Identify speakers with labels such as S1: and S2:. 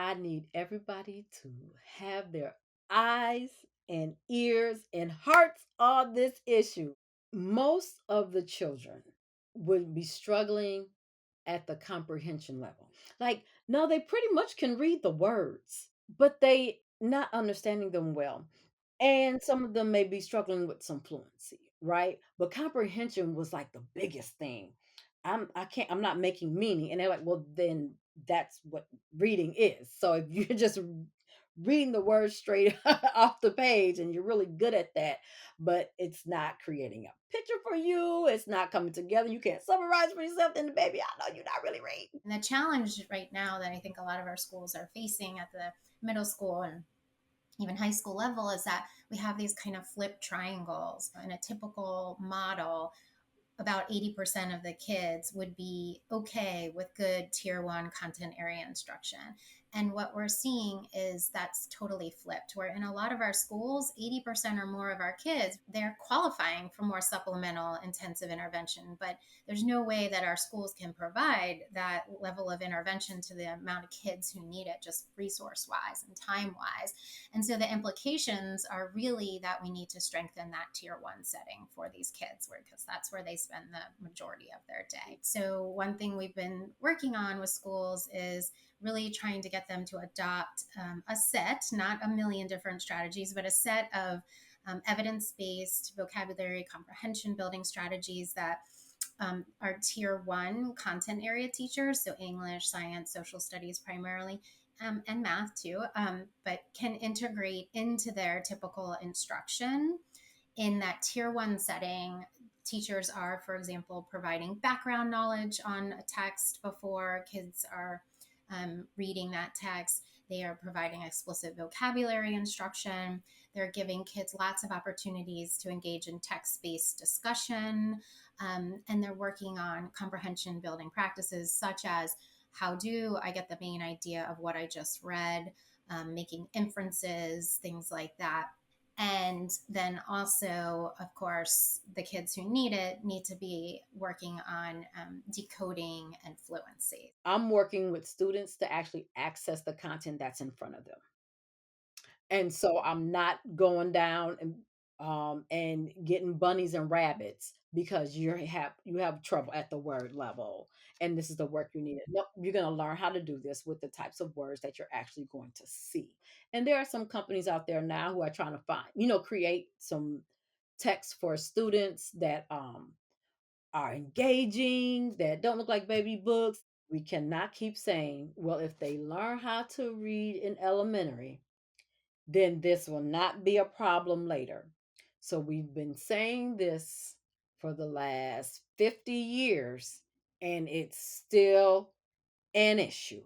S1: I need everybody to have their eyes and ears and hearts on this issue. Most of the children would be struggling at the comprehension level. Like, no, they pretty much can read the words, but they not understanding them well. And some of them may be struggling with some fluency, right? But comprehension was like the biggest thing. I'm not making meaning. And they're like, well, then that's what reading is. So if you're just reading the words straight off the page and you're really good at that, but it's not creating a picture for you, it's not coming together, you can't summarize for yourself, then baby, I know you're not really reading.
S2: And the challenge right now that I think a lot of our schools are facing at the middle school and even high school level is that we have these kind of flip triangles. In a typical model, about 80% of the kids would be okay with good tier one content area instruction. And what we're seeing is that's totally flipped, where in a lot of our schools, 80% or more of our kids, they're qualifying for more supplemental intensive intervention. But there's no way that our schools can provide that level of intervention to the amount of kids who need it, just resource wise and time wise. And so the implications are really that we need to strengthen that tier one setting for these kids, because that's where they spend the majority of their day. So one thing we've been working on with schools is really trying to get them to adopt a set, not a million different strategies, but a set of evidence-based vocabulary comprehension building strategies that are tier one content area teachers, so English, science, social studies primarily, and math too, but can integrate into their typical instruction in that tier one setting. Teachers are, for example, providing background knowledge on a text before kids are reading that text. They are providing explicit vocabulary instruction. They're giving kids lots of opportunities to engage in text based discussion. And they're working on comprehension building practices such as how do I get the main idea of what I just read, making inferences, things like that. And then also, of course, the kids who need it need to be working on decoding and fluency.
S1: I'm working with students to actually access the content that's in front of them. And so I'm not going down and getting bunnies and rabbits because you have trouble at the word level and this is the work you need. No, you're going to learn how to do this with the types of words that you're actually going to see. And there are some companies out there now who are trying to create some text for students that are engaging, that don't look like baby books. We cannot keep saying, well, if they learn how to read in elementary, then this will not be a problem later. So we've been saying this for the last 50 years, and it's still an issue.